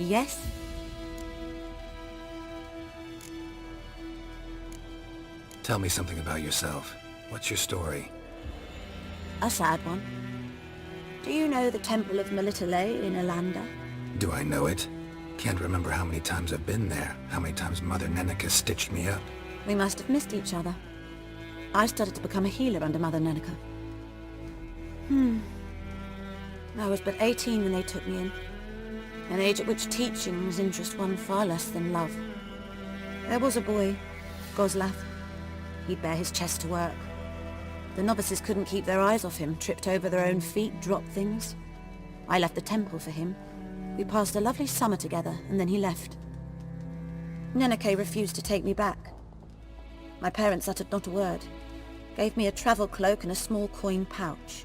Yes? Tell me something about yourself. What's your story? A sad one. Do you know the Temple of Melitele in Alanda? Do I know it? Can't remember how many times I've been there, how many times Mother Neneka stitched me up. We must have missed each other. I started to become a healer under Mother Neneka. I was but 18 when they took me in. An age at which teachings interest one far less than love. There was a boy, Goslav. He'd bare his chest to work. The novices couldn't keep their eyes off him, tripped over their own feet, dropped things. I left the temple for him. We passed a lovely summer together, and then he left. Neneke refused to take me back. My parents uttered not a word, gave me a travel cloak and a small coin pouch.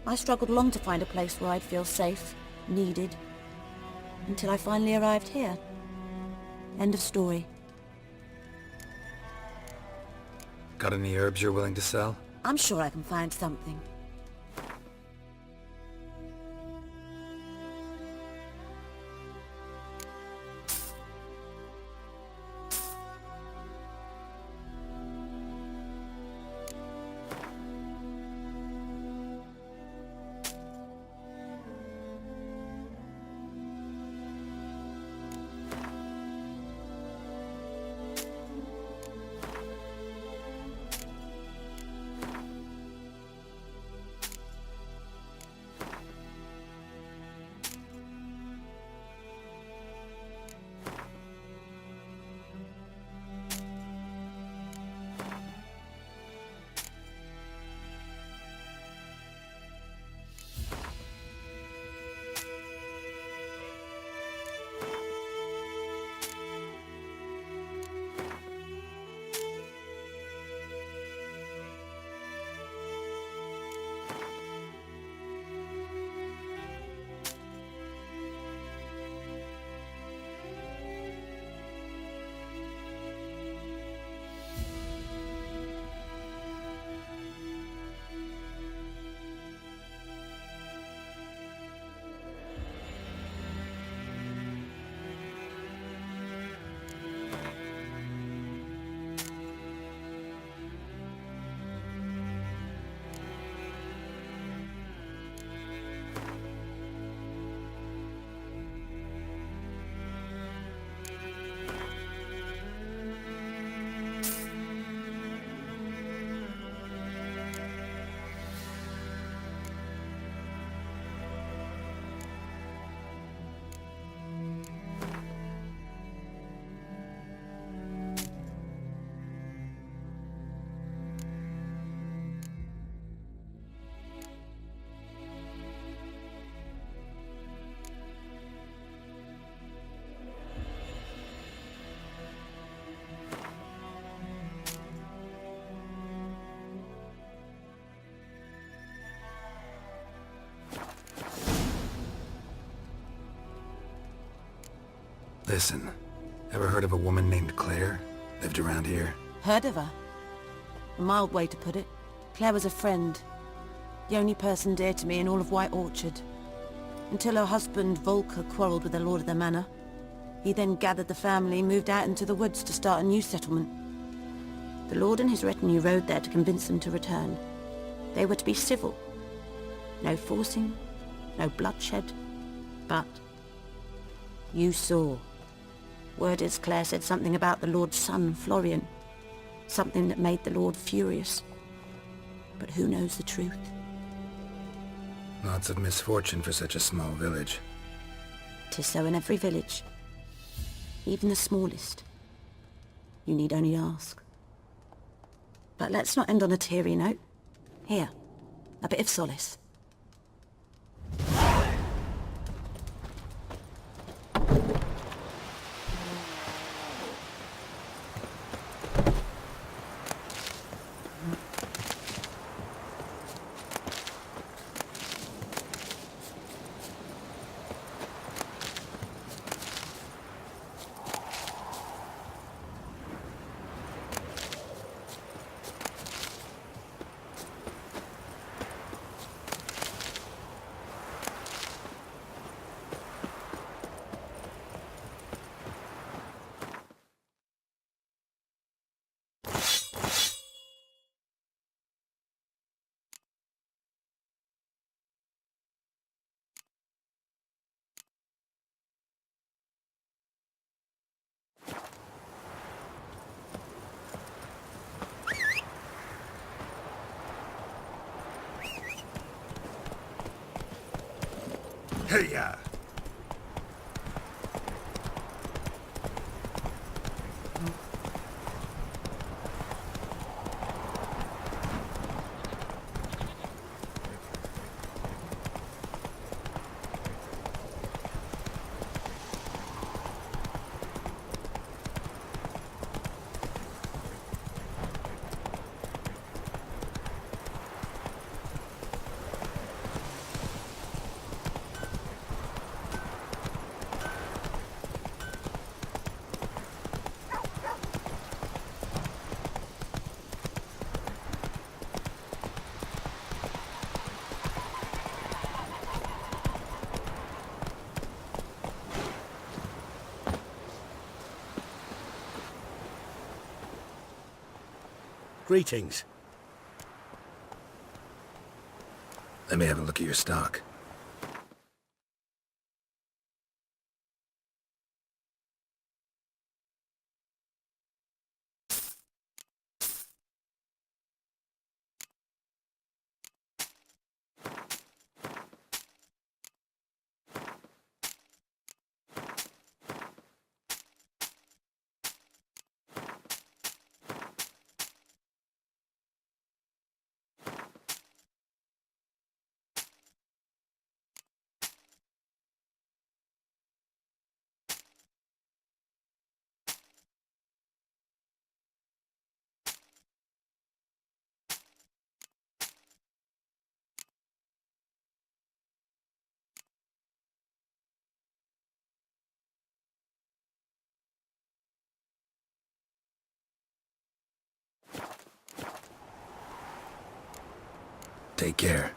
I struggled long to find a place where I'd feel safe, needed, until I finally arrived here. End of story. Got any herbs you're willing to sell? I'm sure I can find something. Listen, ever heard of a woman named Claire? Lived around here? Heard of her? A mild way to put it. Claire was a friend. The only person dear to me in all of White Orchard. Until her husband, Volker, quarreled with the lord of the manor. He then gathered the family, moved out into the woods to start a new settlement. The lord and his retinue rode there to convince them to return. They were to be civil. No forcing, no bloodshed, but... You saw. Word is Claire said something about the lord's son, Florian. Something that made the lord furious. But who knows the truth? Lots of misfortune for such a small village. 'Tis so in every village. Even the smallest. You need only ask. But let's not end on a teary note. Here, a bit of solace. Yeah. Greetings. Let me have a look at your stock. Take care.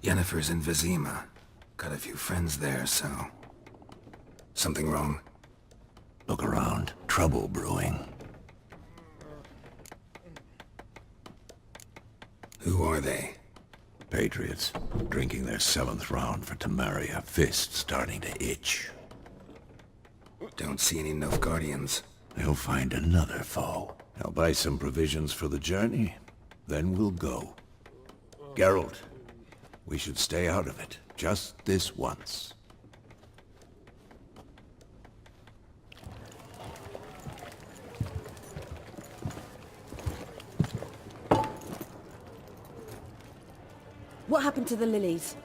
Yennefer's in Vizima. Got a few friends there, so... Something wrong? Look around. Trouble brewing. Who are they? Patriots. Drinking their 7th round for Temeria. Fist starting to itch. Don't see any Nilfgaardians. They'll find another foe. I'll buy some provisions for the journey. Then we'll go. Geralt, we should stay out of it. Just this once. What happened to the lilies?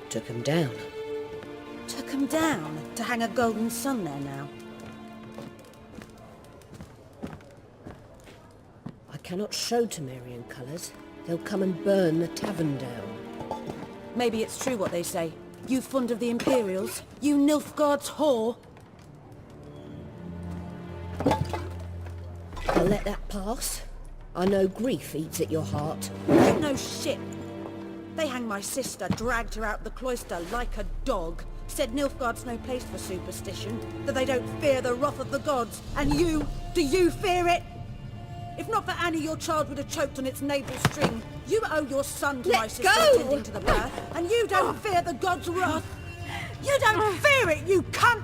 Took him down. Took them down to hang a golden sun there now. I cannot show Temerian colours. They'll come and burn the tavern down. Maybe it's true what they say. You fond of the Imperials? You Nilfgaard's whore? I'll let that pass. I know grief eats at your heart. You know shit. They hanged my sister, dragged her out the cloister like a dog. Said Nilfgaard's no place for superstition, that they don't fear the wrath of the gods. And you, do you fear it? If not for Annie, your child would have choked on its navel string. You owe your son to my Let sister go! attending to the birth, and you don't fear the gods' wrath. You don't fear it, you cunt!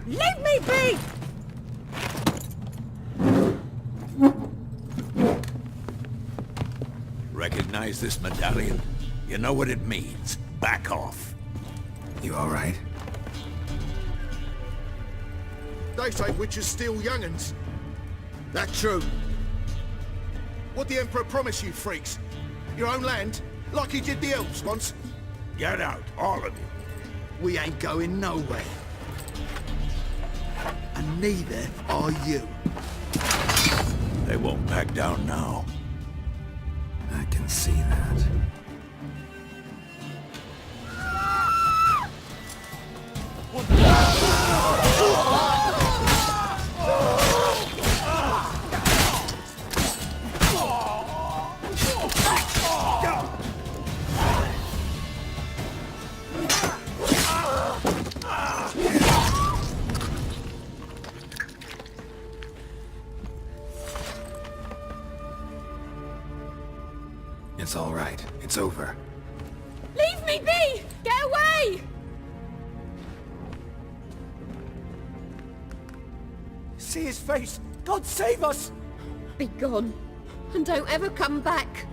Leave me be! Recognize this medallion? You know what it means. Back off. You alright? They say witches steal young'uns. That true? What the Emperor promise you, freaks? Your own land? Like he did the elves once. Get out, all of you. We ain't going nowhere. And neither are you. They won't back down now. I can see that. It's all right. It's over. Leave me be! Get away! See his face! God save us! Be gone, and don't ever come back.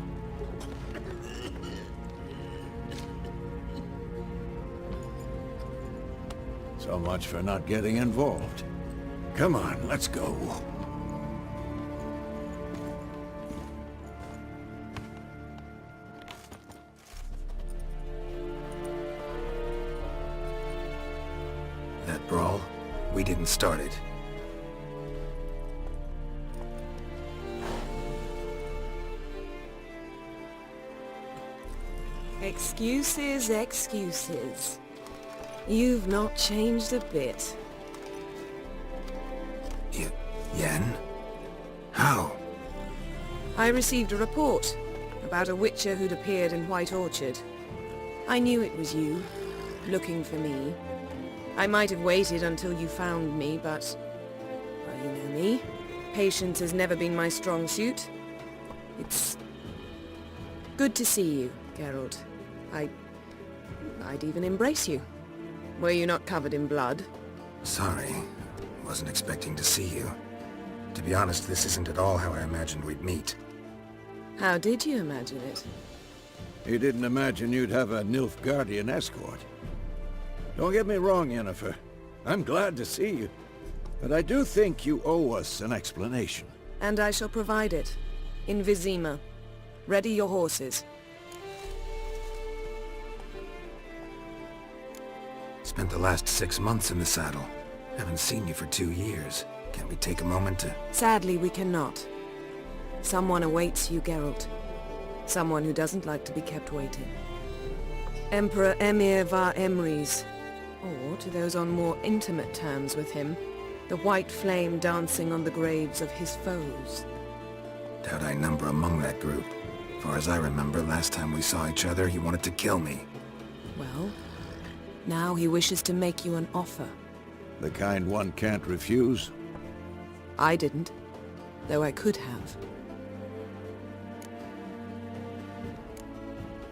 So much for not getting involved. Come on, let's go. That brawl, we didn't start it. Excuses, excuses. You've not changed a bit. Yen? How? I received a report about a witcher who'd appeared in White Orchard. I knew it was you, looking for me. I might have waited until you found me, but... well, you know me. Patience has never been my strong suit. It's... good to see you, Geralt. I'd even embrace you. Were you not covered in blood? Sorry. Wasn't expecting to see you. To be honest, this isn't at all how I imagined we'd meet. How did you imagine it? You didn't imagine you'd have a Nilfgaardian escort. Don't get me wrong, Yennefer. I'm glad to see you. But I do think you owe us an explanation. And I shall provide it. In Vizima. Ready your horses. Spent the last 6 months in the saddle. Haven't seen you for 2 years. Can't we take a moment to... Sadly, we cannot. Someone awaits you, Geralt. Someone who doesn't like to be kept waiting. Emperor Emir var Emrys. Or, to those on more intimate terms with him, the white flame dancing on the graves of his foes. Doubt I number among that group. Far as I remember, last time we saw each other, he wanted to kill me. Well, now he wishes to make you an offer. The kind one can't refuse. I didn't, though I could have.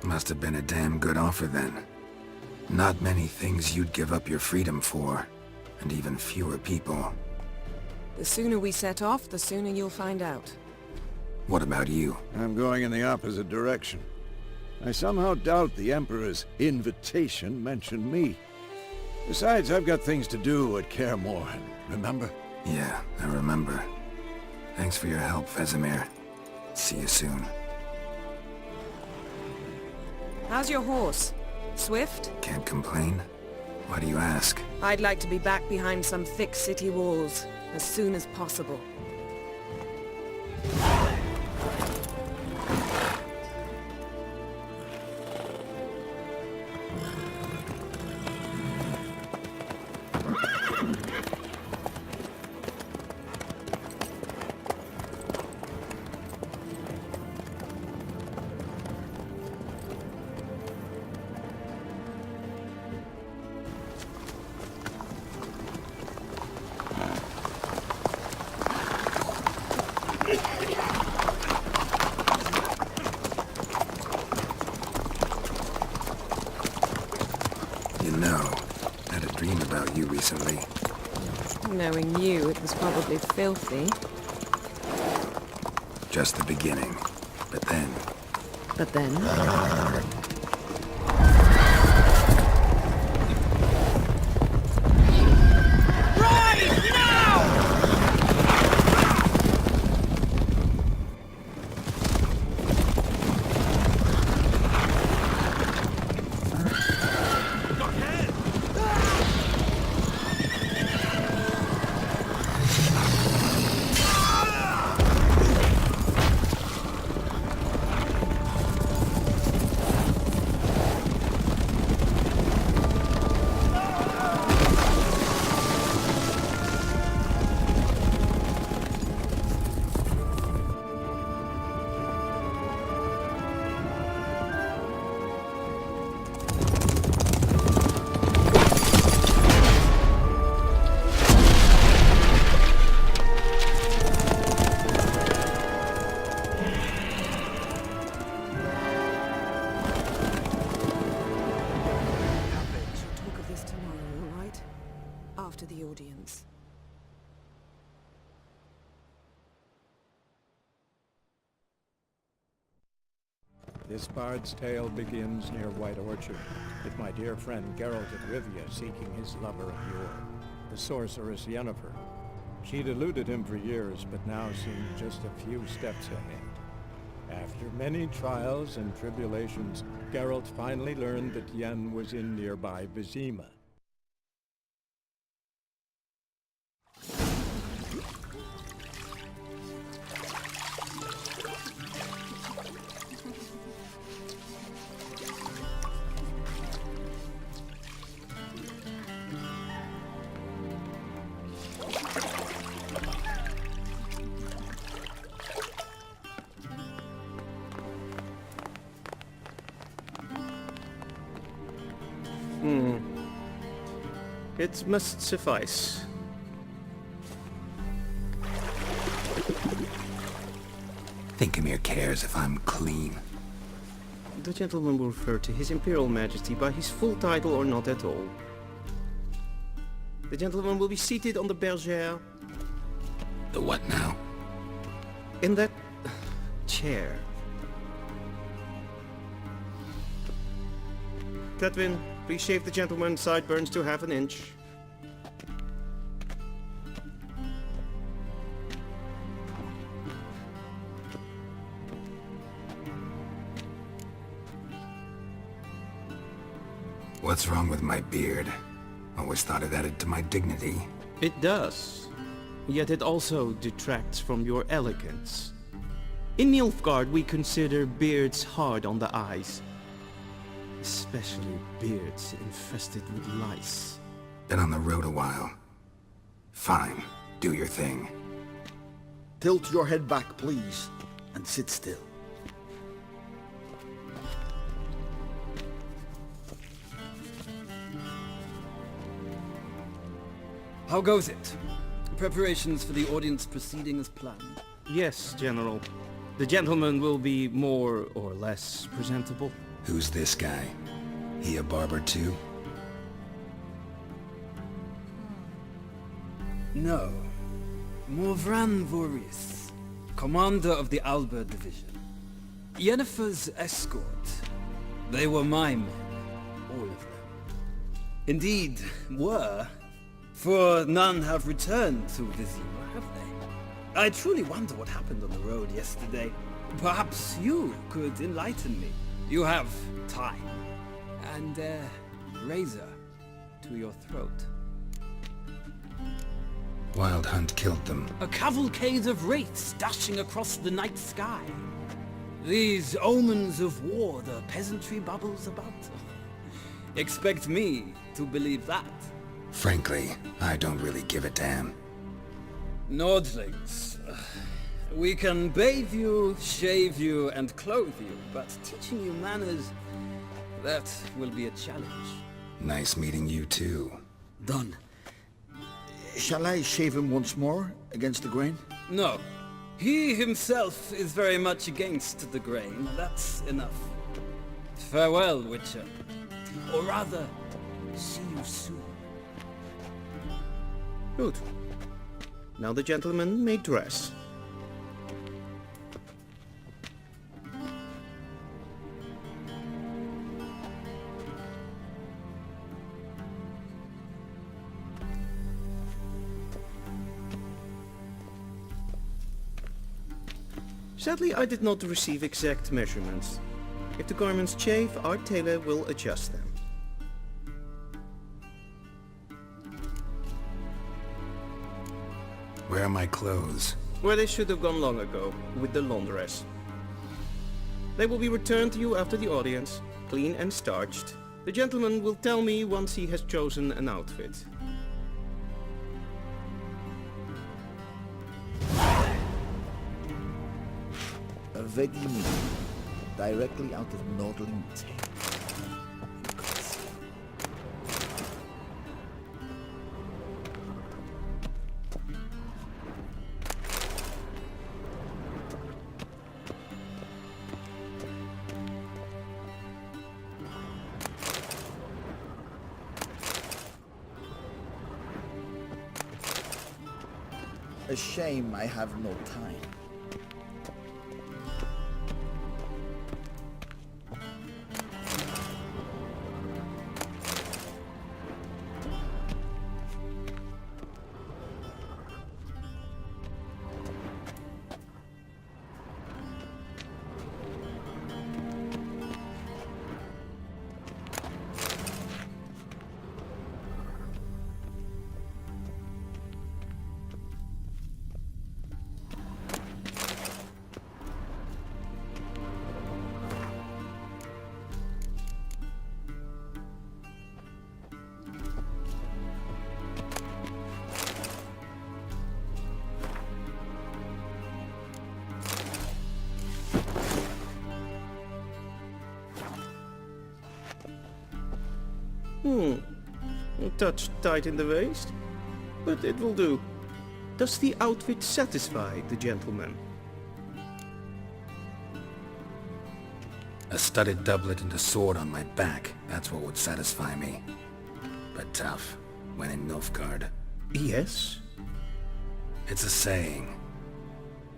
Must have been a damn good offer then. Not many things you'd give up your freedom for, and even fewer people. The sooner we set off, the sooner you'll find out. What about you? I'm going in the opposite direction. I somehow doubt the Emperor's invitation mentioned me. Besides, I've got things to do at Kaer Morhen, remember? Yeah, I remember. Thanks for your help, Vesemir. See you soon. How's your horse? Swift? Can't complain. Why do you ask? I'd like to be back behind some thick city walls, as soon as possible. You know, I had a dream about you recently. Knowing you, it was probably filthy. Just the beginning. But then... But then... This bard's tale begins near White Orchard, with my dear friend Geralt of Rivia seeking his lover of yore, the sorceress Yennefer. She'd eluded him for years, but now seemed just a few steps ahead. After many trials and tribulations, Geralt finally learned that Yen was in nearby Vizima. It must suffice. Think Emir cares if I'm clean? The gentleman will refer to His Imperial Majesty by his full title or not at all. The gentleman will be seated on the bergère. The what now? In that chair. Tedwin, please shave the gentleman's sideburns to half an inch. What's wrong with my beard? Always thought it added to my dignity. It does. Yet it also detracts from your elegance. In Nilfgaard we consider beards hard on the eyes. Especially beards infested with lice. Been on the road a while. Fine, do your thing. Tilt your head back, please, and sit still. How goes it? Preparations for the audience proceeding as planned? Yes, General. The gentleman will be more or less presentable. Who's this guy? He a barber too? No. Morvran Voorhis, commander of the Alba Division. Yennefer's escort. They were my men, all of them. Indeed, were. For none have returned to Vizima, have they? I truly wonder what happened on the road yesterday. Perhaps you could enlighten me. You have time. And razor to your throat. Wild Hunt killed them. A cavalcade of wraiths dashing across the night sky. These omens of war the peasantry bubbles about. Expect me to believe that. Frankly, I don't really give a damn. Nordlings. We can bathe you, shave you, and clothe you, but teaching you manners, that will be a challenge. Nice meeting you too. Done. Shall I shave him once more, against the grain? No. He himself is very much against the grain. That's enough. Farewell, Witcher. Or rather, see you soon. Good. Now the gentleman may dress. Sadly, I did not receive exact measurements. If the garments chafe, our tailor will adjust them. Where are my clothes? Where they should have gone long ago, with the laundress. They will be returned to you after the audience, clean and starched. The gentleman will tell me once he has chosen an outfit. A Vedimi, directly out of Nordling Tale. A shame I have no time. A touch tight in the waist, but it will do. Does the outfit satisfy the gentleman? A studded doublet and a sword on my back, that's what would satisfy me. But tough, when in Nilfgaard. Yes. It's a saying.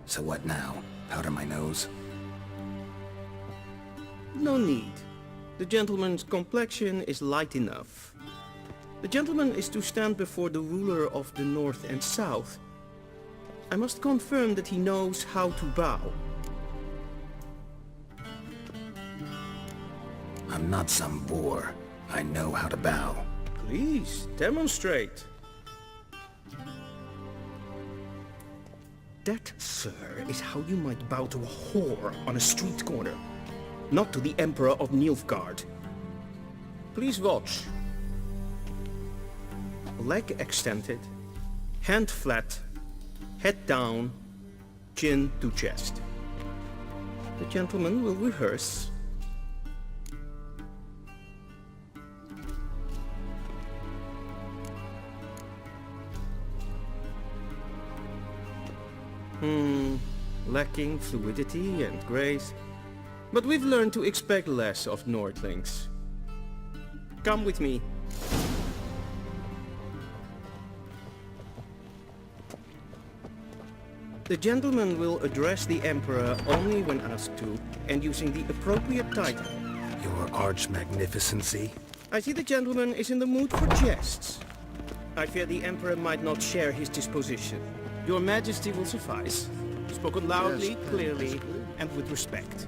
So what now? Powder my nose? No need. The gentleman's complexion is light enough. The gentleman is to stand before the ruler of the North and South. I must confirm that he knows how to bow. I'm not some boor. I know how to bow. Please, demonstrate. That, sir, is how you might bow to a whore on a street corner, not to the Emperor of Nilfgaard. Please watch. Leg extended, hand flat, head down, chin to chest. The gentleman will rehearse. Lacking fluidity and grace. But we've learned to expect less of Nordlings. Come with me. The gentleman will address the Emperor only when asked to, and using the appropriate title. Your arch-magnificency? I see the gentleman is in the mood for jests. I fear the Emperor might not share his disposition. Your Majesty will suffice. Spoken loudly, clearly, and with respect.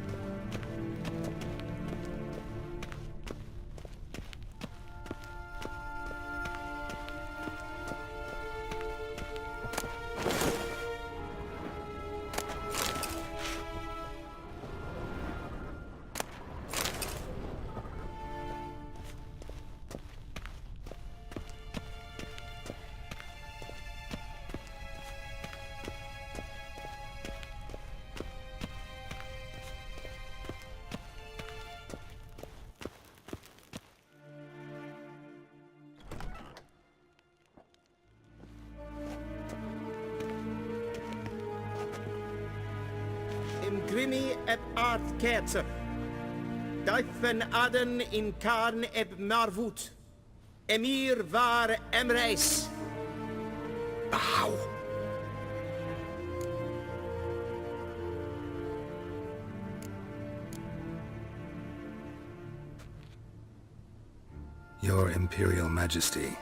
Grimi eb art ketzer. Duifen aden in karn eb marvoet. Emir var emreis. Bow! Your Imperial Majesty.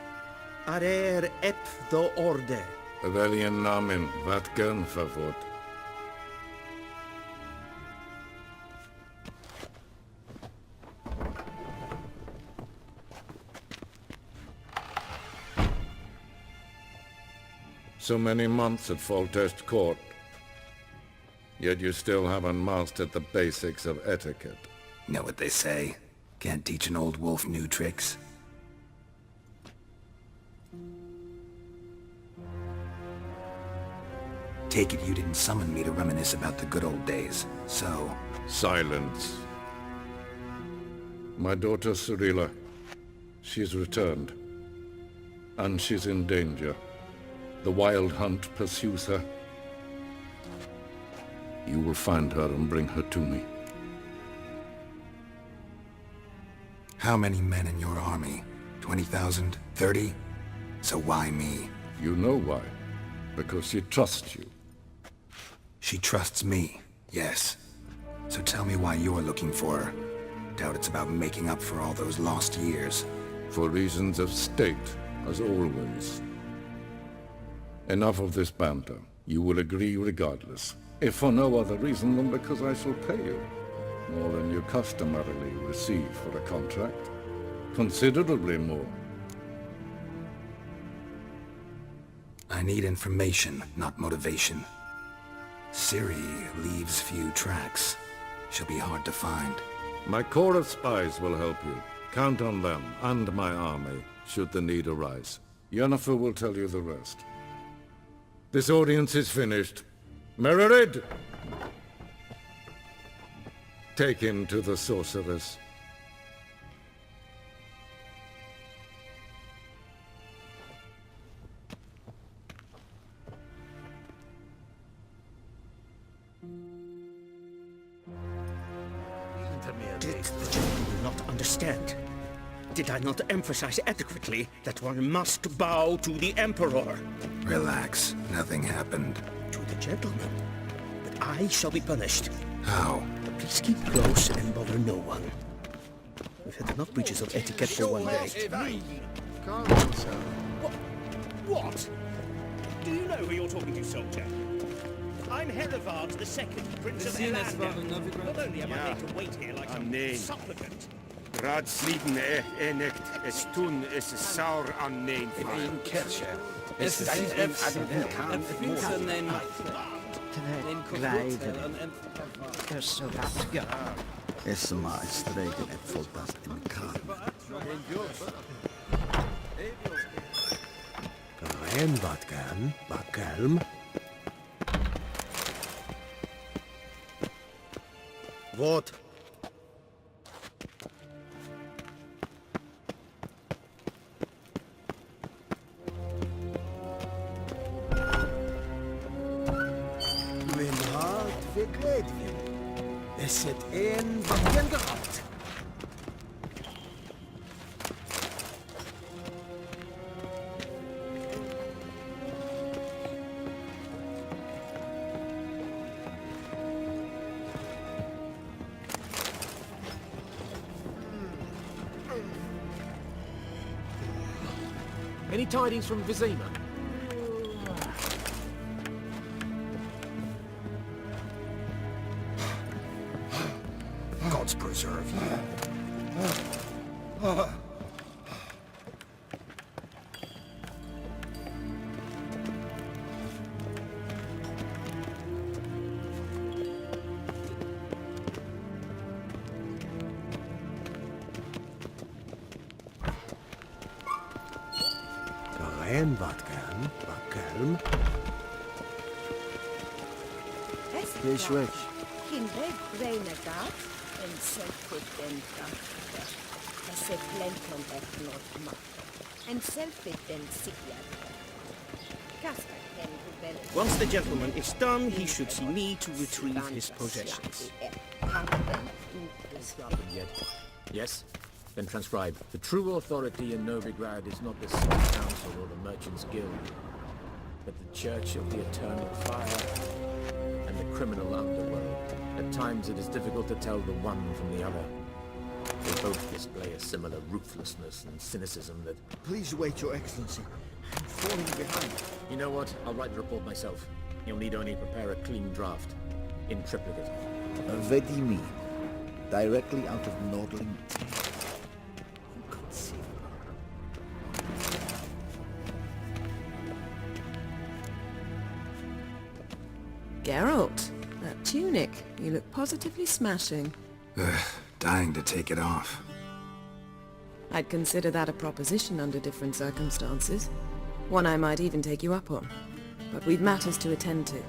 Arer eb the orde. Weljen namen, wat gern favort. So many months at Foltest Court, yet you still haven't mastered the basics of etiquette. Know what they say? Can't teach an old wolf new tricks. Take it you didn't summon me to reminisce about the good old days, so... Silence. My daughter Cirilla, she's returned, and she's in danger. The Wild Hunt pursues her. You will find her and bring her to me. How many men in your army? 20,000? 30? So why me? You know why. Because she trusts you. She trusts me, yes. So tell me why you're looking for her. Doubt it's about making up for all those lost years. For reasons of state, as always. Enough of this banter. You will agree regardless. If for no other reason than because I shall pay you. More than you customarily receive for a contract. Considerably more. I need information, not motivation. Ciri leaves few tracks. She'll be hard to find. My corps of spies will help you. Count on them, and my army, should the need arise. Yennefer will tell you the rest. This audience is finished. Mererid! Take him to the sorceress. Did the gentleman not understand? Did I not emphasize adequately that one must bow to the Emperor? Relax. Nothing happened. To the gentleman. But I shall be punished. How? Please keep close and bother no one. We've had enough breaches of etiquette for one day. Calm yourself. What? Do you know who you're talking to, soldier? I'm Herivard II, Prince of Elanda. Not only am I made to wait here like some supplicant. Raadsliden enigt es tun es saur an nein Een kertje. Es ist ein Prinzen Es maar streken het voltast in elkaar. Rein Vatkan, Bakalm. Wat? Mijn hart verkleed je. Es zit één bakje gehad. Any tidings from Vizima? Gods preserve you. Rein Vatkan, Bakalm. Wees weg. Geen Renegat en self-evident and self-evident Once the gentleman is done, he should see me to retrieve his possessions. Yes? Then transcribe. The true authority in Novigrad is not the City Council or the Merchants Guild, but the Church of the Eternal Fire and the criminal underworld. At times it is difficult to tell the one from the other. They both display a similar ruthlessness and cynicism that... Please wait, Your Excellency. I'm falling behind. You know what? I'll write the report myself. You'll need only prepare a clean draft. In triplicate. Vedimi. Directly out of Nordling. Geralt, that tunic. You look positively smashing. Dying to take it off. I'd consider that a proposition under different circumstances. One I might even take you up on. But we've matters to attend to.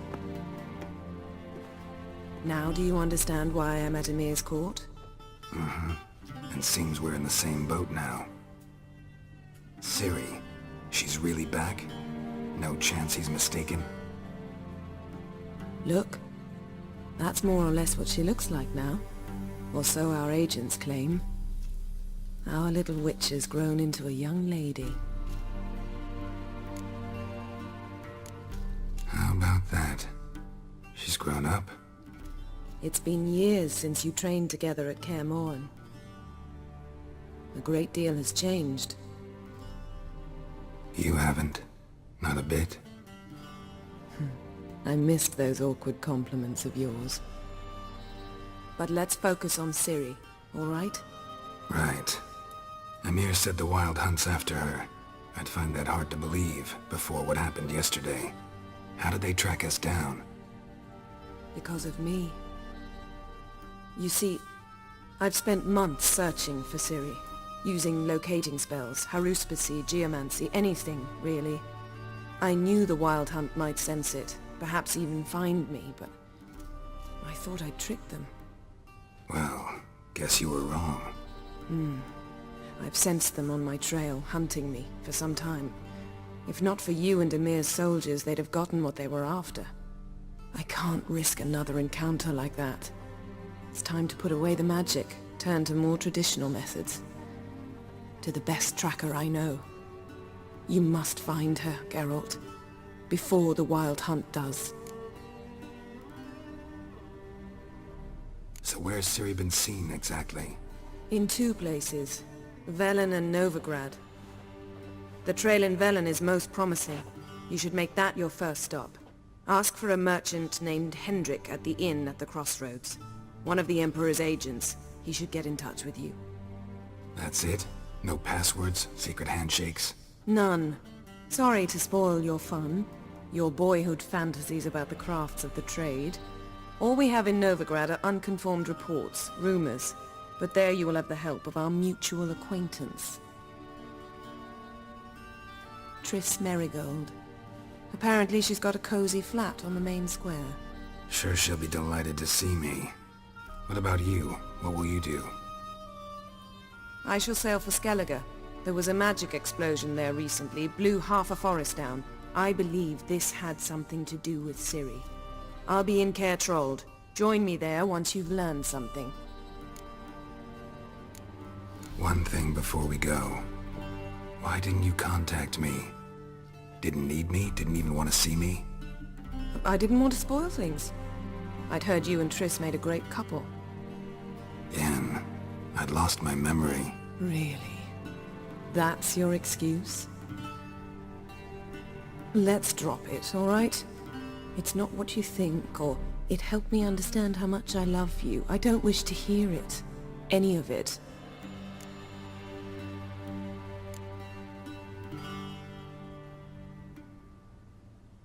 Now do you understand why I'm at Emir's court? Mm-hmm. And seems we're in the same boat now. Ciri, she's really back? No chance he's mistaken? Look, that's more or less what she looks like now. Or so our agents claim. Our little witch has grown into a young lady. How about that? She's grown up. It's been years since you trained together at Kaer Morhen. A great deal has changed. You haven't? Not a bit? I missed those awkward compliments of yours. But let's focus on Ciri, all right? Right. Emir said the Wild Hunt's after her. I'd find that hard to believe before what happened yesterday. How did they track us down? Because of me. You see, I've spent months searching for Ciri, using locating spells, haruspicy, geomancy, anything, really. I knew the Wild Hunt might sense it, perhaps even find me, but I thought I'd tricked them. Well, guess you were wrong. I've sensed them on my trail, hunting me, for some time. If not for you and Emir's soldiers, they'd have gotten what they were after. I can't risk another encounter like that. It's time to put away the magic, turn to more traditional methods. To the best tracker I know. You must find her, Geralt, before the Wild Hunt does. So where's Ciri been seen exactly? In 2 places, Velen and Novigrad. The trail in Velen is most promising. You should make that your first stop. Ask for a merchant named Hendrik at the inn at the crossroads. One of the Emperor's agents. He should get in touch with you. That's it? No passwords? Secret handshakes? None. Sorry to spoil your fun, your boyhood fantasies about the crafts of the trade. All we have in Novigrad are unconfirmed reports, rumors, but there you will have the help of our mutual acquaintance. Triss Merigold. Apparently she's got a cozy flat on the main square. Sure she'll be delighted to see me. What about you? What will you do? I shall sail for Skellige. There was a magic explosion there recently, blew half a forest down. I believe this had something to do with Ciri. I'll be in Caer Trolde. Join me there once you've learned something. One thing before we go. Why didn't you contact me? Didn't need me? Didn't even want to see me? I didn't want to spoil things. I'd heard you and Triss made a great couple. Yen, I'd lost my memory. Really? That's your excuse? Let's drop it, all right? It's not what you think, or it helped me understand how much I love you. I don't wish to hear it. Any of it.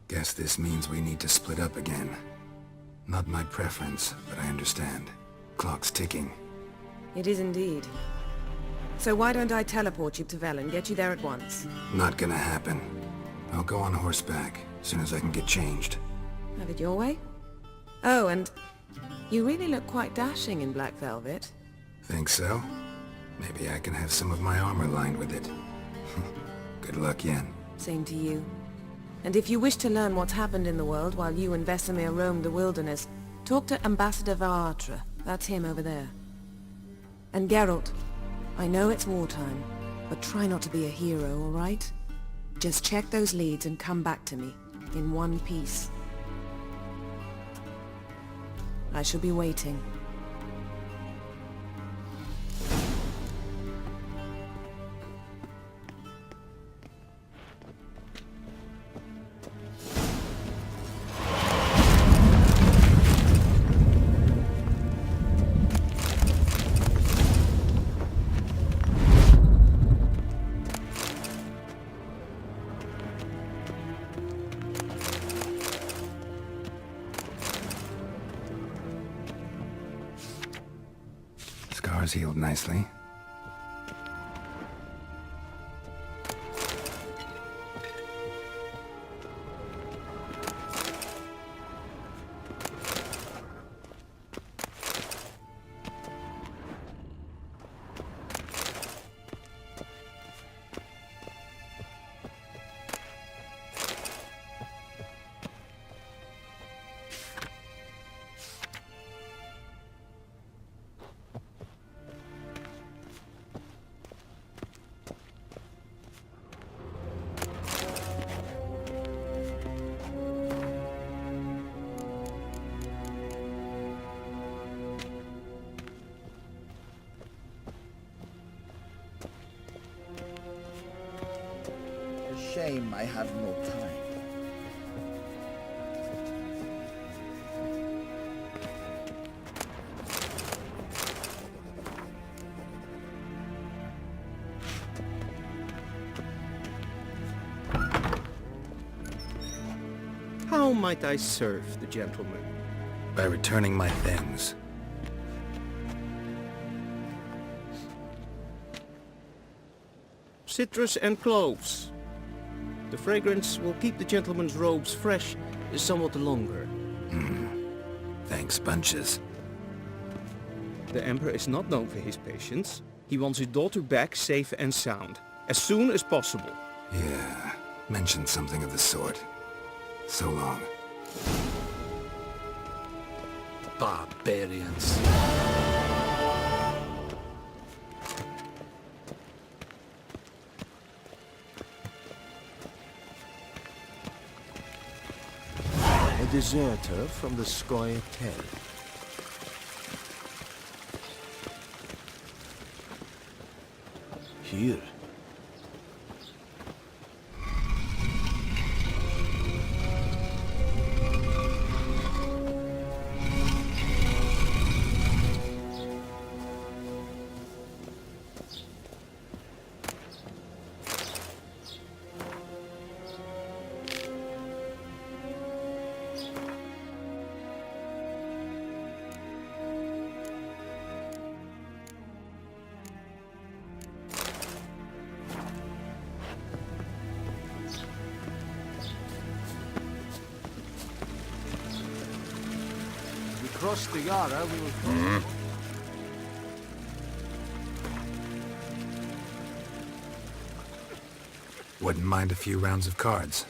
Guess this means we need to split up again. Not my preference, but I understand. Clock's ticking. It is indeed. So why don't I teleport you to Velen, get you there at once? Not gonna happen. I'll go on horseback, as soon as I can get changed. Have it your way? Oh, and you really look quite dashing in black velvet. Think so? Maybe I can have some of my armor lined with it. Good luck, Yen. Same to you. And if you wish to learn what's happened in the world while you and Vesemir roamed the wilderness, talk to Ambassador Varatra. That's him over there. And Geralt, I know it's wartime, but try not to be a hero, all right? Just check those leads and come back to me, in one piece. I shall be waiting. Scars healed nicely. Shame I have no time. How might I serve the gentleman? By returning my things. Citrus and cloves. The fragrance will keep the gentleman's robes fresh somewhat longer. Thanks, bunches. The Emperor is not known for his patience. He wants his daughter back safe and sound, as soon as possible. Yeah, mentioned something of the sort. So long. Barbarians. A deserter from the Scoia'tael. Here. Cross the Yara, we will cross. Wouldn't mind a few rounds of cards.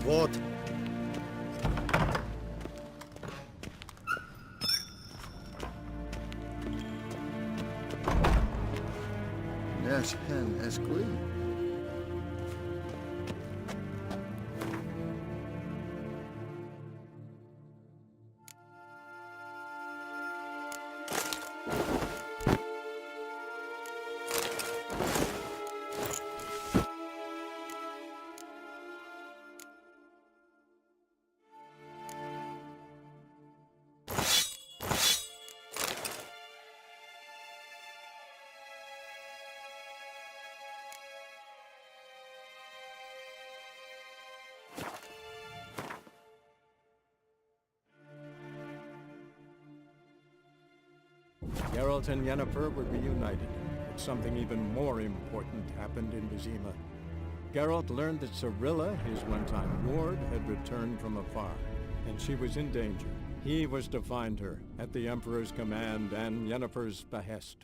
What? Nash Pen Esquire. Geralt and Yennefer were reunited, but something even more important happened in Vizima. Geralt learned that Cirilla, his one-time ward, had returned from afar, and she was in danger. He was to find her, at the Emperor's command and Yennefer's behest.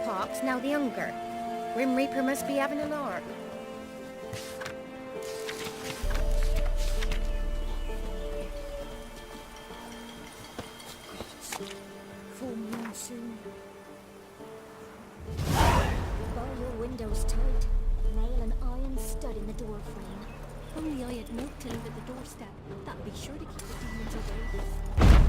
pox, now the hunger. Grim Reaper must be having a lark. Full moon soon. Bar your windows tight. Nail an iron stud in the door frame. Only I had milk to leave at the doorstep. That'd be sure to keep the demons away.